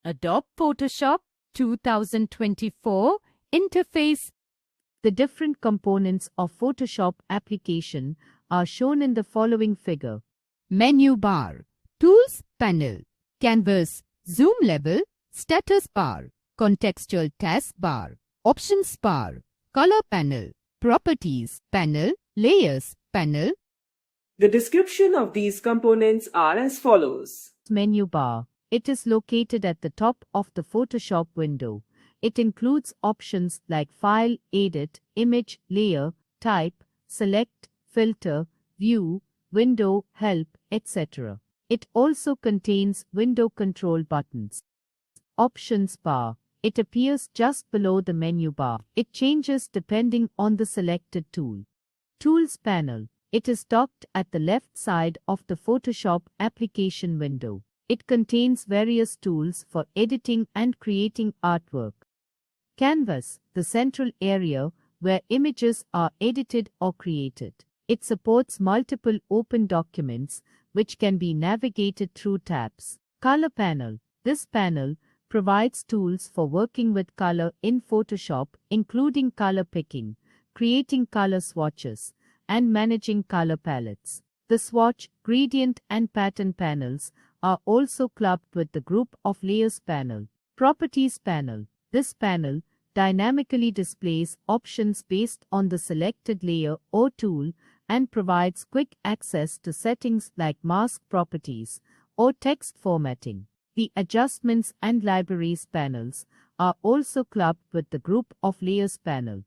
Adobe Photoshop 2024 interface. The different components of Photoshop application are shown in the following figure. Menu bar, Tools panel, Canvas, Zoom level, Status bar, Contextual task bar, Options bar, Color panel, Properties panel, Layers panel. The description of these components are as follows. Menu bar. It is located at the top of the Photoshop window. It includes options like File, Edit, Image, Layer, Type, Select, Filter, View, Window, Help, etc. It also contains window control buttons. Options bar. It appears just below the menu bar. It changes depending on the selected tool. Tools panel. It is docked at the left side of the Photoshop application window. It contains various tools for editing and creating artwork. Canvas, the central area where images are edited or created. It supports multiple open documents which can be navigated through tabs. Color panel. This panel provides tools for working with color in Photoshop, including color picking, creating color swatches, and managing color palettes. The swatch, gradient, and pattern panels are also clubbed with the group of Layers panel. Properties panel. This panel dynamically displays options based on the selected layer or tool and provides quick access to settings like mask properties or text formatting. The Adjustments and Libraries panels are also clubbed with the group of Layers panel.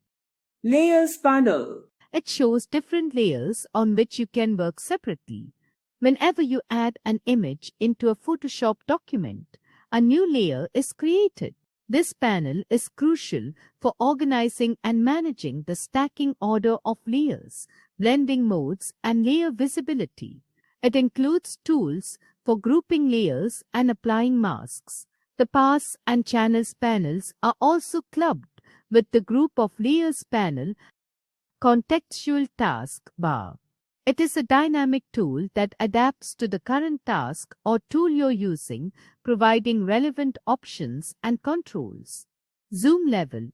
Layers panel. It shows different layers on which you can work separately. Whenever you add an image into a Photoshop document, a new layer is created. This panel is crucial for organizing and managing the stacking order of layers, blending modes, and layer visibility. It includes tools for grouping layers and applying masks. The Paths and Channels panels are also clubbed with the group of Layers panel. Contextual task bar. It is a dynamic tool that adapts to the current task or tool you're using, providing relevant options and controls. Zoom level.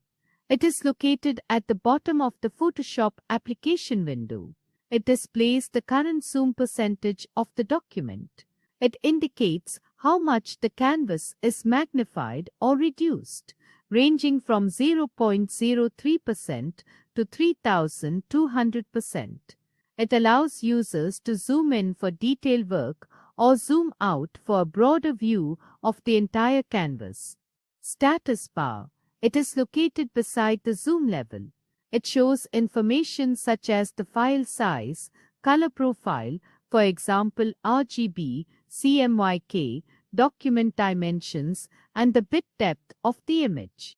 It is located at the bottom of the Photoshop application window. It displays the current zoom percentage of the document. It indicates how much the canvas is magnified or reduced, ranging from 0.03% to 3200%. It allows users to zoom in for detailed work or zoom out for a broader view of the entire canvas. Status bar. It is located beside the zoom level. It shows information such as the file size, color profile, for example RGB, CMYK, document dimensions, and the bit depth of the image.